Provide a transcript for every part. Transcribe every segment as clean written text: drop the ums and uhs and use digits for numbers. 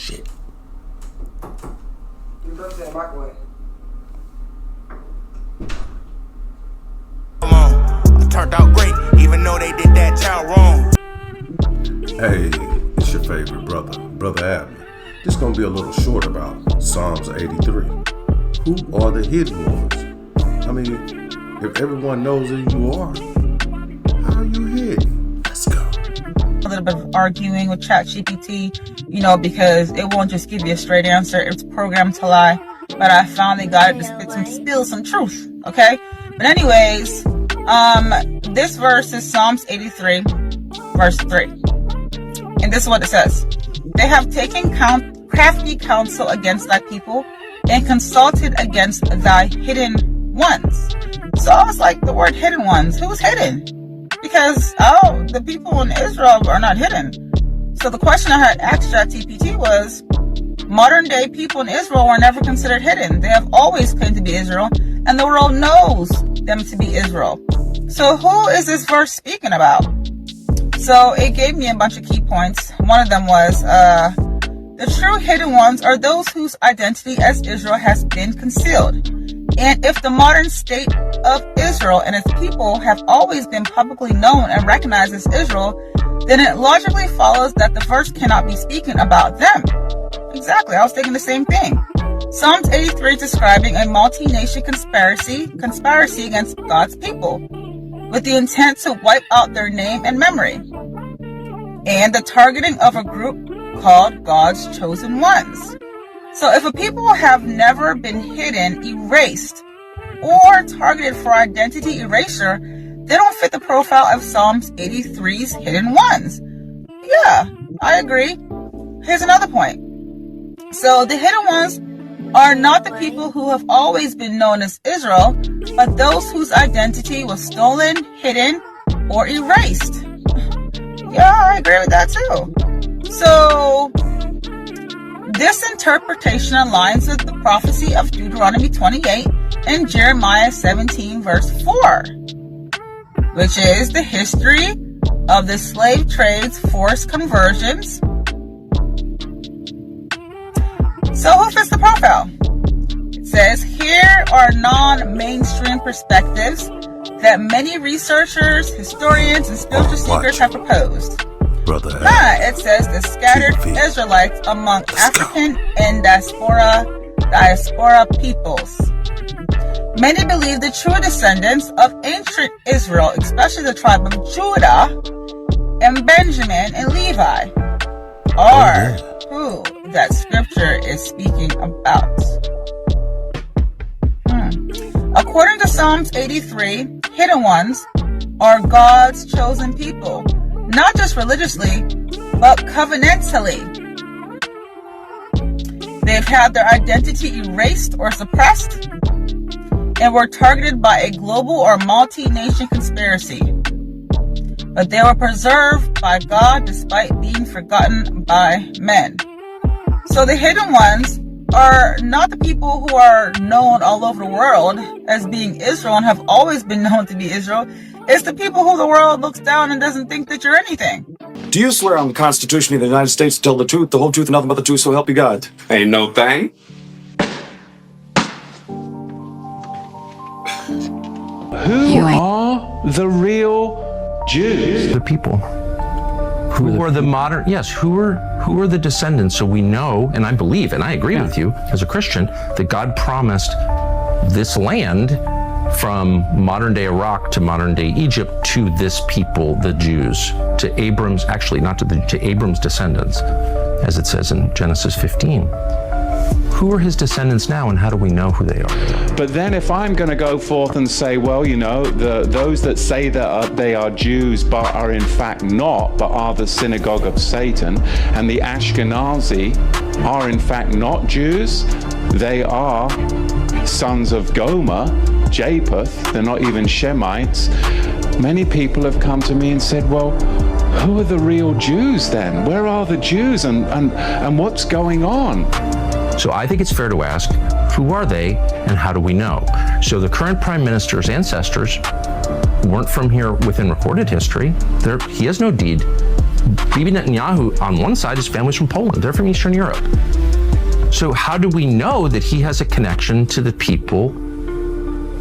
Shit. You put it in microwave. Come on, I turned out great, even though they did that child wrong. Hey, it's your favorite brother, Brother Abner. This gonna be a little short about Psalms 83. Who are the hidden ones? I mean, if everyone knows who you are, how are you hidden? Let's go. A little bit of arguing with ChatGPT, because it won't just give you a straight answer. It's programmed to lie. But I finally got it to spill some truth. Okay? But anyways, this verse is Psalms 83, verse 3. And this is what it says. They have taken crafty counsel against thy people and consulted against thy hidden ones. So I was like, the word hidden ones, who's hidden? Because, the people in Israel are not hidden. So the question I had asked ChatGPT was, modern day people in Israel were never considered hidden. They have always claimed to be Israel, and the world knows them to be Israel. So who is this verse speaking about? So it gave me a bunch of key points. One of them was, the true hidden ones are those whose identity as Israel has been concealed. And if the modern state of Israel and its people have always been publicly known and recognized as Israel, then it logically follows that the verse cannot be speaking about them. Exactly, I was thinking the same thing. Psalms 83 is describing a multi-nation conspiracy against God's people, with the intent to wipe out their name and memory, and the targeting of a group called God's chosen ones. So if a people have never been hidden, erased, or targeted for identity erasure, they don't fit the profile of Psalms 83's hidden ones. Yeah, I agree. Here's another point. So the hidden ones are not the people who have always been known as Israel, but those whose identity was stolen, hidden, or erased. Yeah, I agree with that too. So this interpretation aligns with the prophecy of Deuteronomy 28 and Jeremiah 17 verse 4, which is the history of the slave trade's forced conversions. So who fits the profile? It says, here are non-mainstream perspectives that many researchers, historians, and spiritual seekers have proposed. Brother It says the scattered Israelites among African and diaspora peoples. Many believe the true descendants of ancient Israel, especially the tribe of Judah and Benjamin and Levi, are who that scripture is speaking about. According to Psalms 83, hidden ones are God's chosen people, not just religiously, but covenantally. They've had their identity erased or suppressed and were targeted by a global or multi-nation conspiracy. But they were preserved by God despite being forgotten by men. So the hidden ones are not the people who are known all over the world as being Israel and have always been known to be Israel. It's the people who the world looks down and doesn't think that you're anything. Do you swear on the Constitution of the United States to tell the truth, the whole truth, and nothing but the truth, so help you God? Ain't no thing. Who are the real Jews? The people. Who are the modern, yes, who are the descendants? So we know, and I believe, and I agree with you as a Christian, that God promised this land from modern day Iraq to modern day Egypt to this people, the Jews, to Abram's, actually not to Abram's descendants, as it says in Genesis 15. Who are his descendants now, and how do we know who they are? But then if I'm going to go forth and say, well, those that say that they are Jews but are in fact not, but are the synagogue of Satan, and the Ashkenazi are in fact not Jews, they are sons of Gomer, Japheth, they're not even Shemites. Many people have come to me and said, well, who are the real Jews then? Where are the Jews, and what's going on? So I think it's fair to ask, who are they and how do we know? So the current prime minister's ancestors weren't from here within recorded history. He has no deed Bibi Netanyahu, on one side, his family's from Poland. They're from Eastern Europe. So how do we know that he has a connection to the people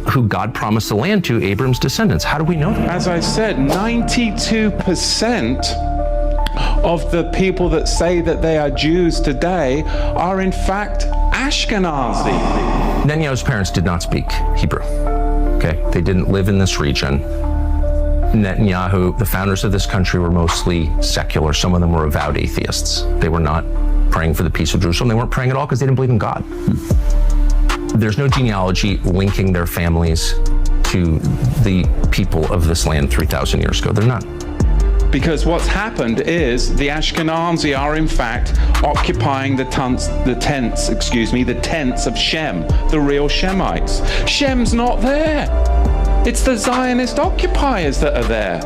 who God promised the land to, Abram's descendants? How do we know that? As I said, 92% of the people that say that they are Jews today are in fact Ashkenazi. Netanyahu's parents did not speak Hebrew. Okay, they didn't live in this region. Netanyahu, the founders of this country, were mostly secular. Some of them were avowed atheists. They were not praying for the peace of Jerusalem. They weren't praying at all because they didn't believe in God. There's no genealogy linking their families to the people of this land 3,000 years ago. They're not. Because what's happened is the Ashkenazi are in fact occupying the tents of Shem, the real Shemites. Shem's not there. It's the Zionist occupiers that are there.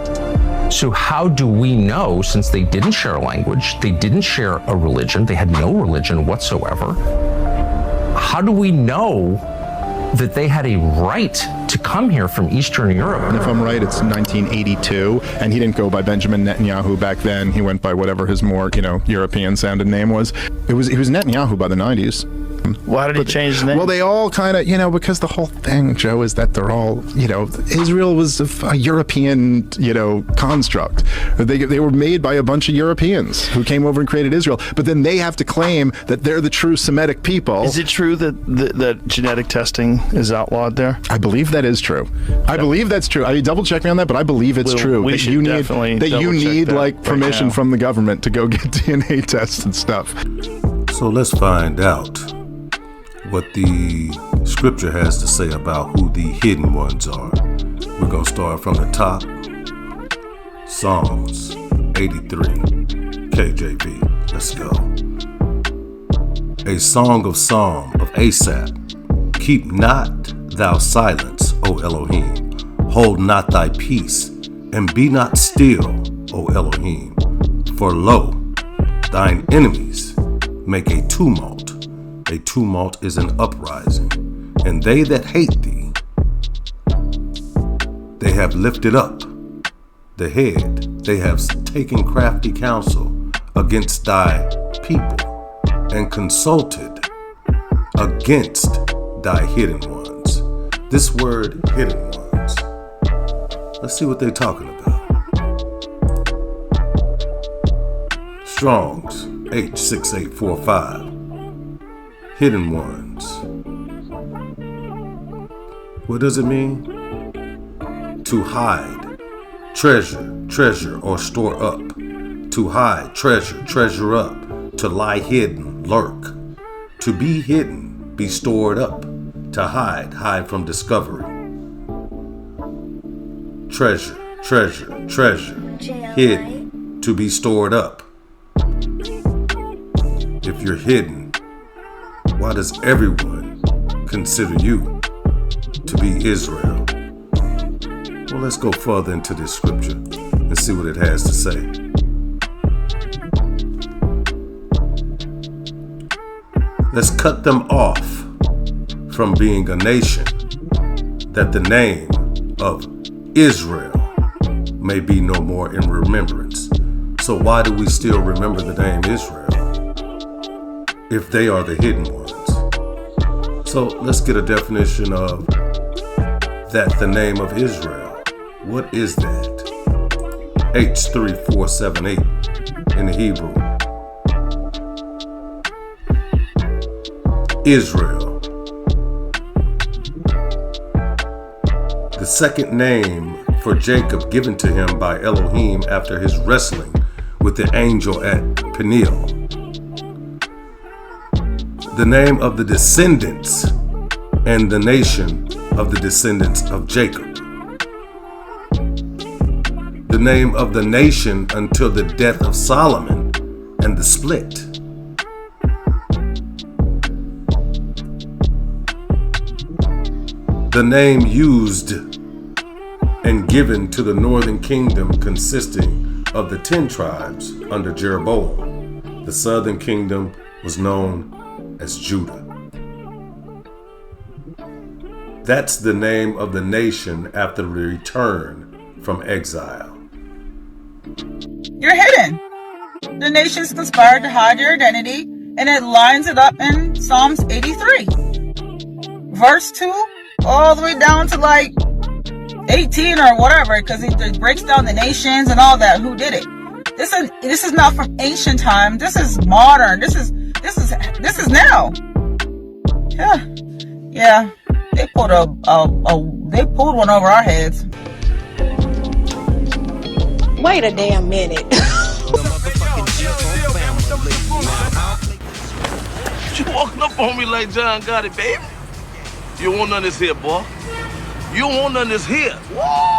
So how do we know, since they didn't share a language, they didn't share a religion, they had no religion whatsoever, how do we know that they had a right to come here from Eastern Europe? And if I'm right, it's 1982, and he didn't go by Benjamin Netanyahu back then. He went by whatever his more, European-sounded name was. He was Netanyahu by the 90s. Why did he change his name? Well, they all kind of, because the whole thing, Joe, is that they're all, Israel was a European, construct. They were made by a bunch of Europeans who came over and created Israel. But then they have to claim that they're the true Semitic people. Is it true that genetic testing is outlawed there? I believe that is true. I believe that's true. I double check me on that, but I believe it's true. We should definitely need permission from the government to go get DNA tests and stuff. So let's find out what the scripture has to say about who the hidden ones are. We're going to start from the top. Psalms 83, KJV. Let's go. A song of Asaph. Keep not thou silence, O Elohim. Hold not thy peace, and be not still, O Elohim. For lo, thine enemies make a tumult. A tumult is an uprising, and they that hate thee, they have lifted up the head. They have taken crafty counsel against thy people, and consulted against thy hidden ones. This word, hidden ones, let's see what they're talking about. Strong's H6845. Hidden ones. What does it mean? To hide, treasure, or store up. To hide, treasure up. To lie hidden, lurk. To be hidden, be stored up. To hide from discovery. Treasure, hidden, to be stored up. If you're hidden, why does everyone consider you to be Israel? Well, let's go further into this scripture and see what it has to say. Let's cut them off from being a nation, that the name of Israel may be no more in remembrance. So why do we still remember the name Israel if they are the hidden ones? So let's get a definition of that, the name of Israel. What is that? H3478 in the Hebrew. Israel. The second name for Jacob given to him by Elohim after his wrestling with the angel at Peniel. The name of the descendants and the nation of the descendants of Jacob. The name of the nation until the death of Solomon and the split. The name used and given to the northern kingdom consisting of the 10 tribes under Jeroboam. The southern kingdom was known as Judah. That's the name of the nation after the return from exile. You're hidden. the nations conspired to hide their identity, and it lines it up in Psalms 83. Verse 2, all the way down to like 18 or whatever, because it breaks down the nations and all that. Who did it? This is not from ancient time. This is modern. This is now. Yeah. They pulled one over our heads. Wait a damn minute. You walking up on me like John got it, baby? You don't want none of this here, boy. You don't want none of this here. Woo!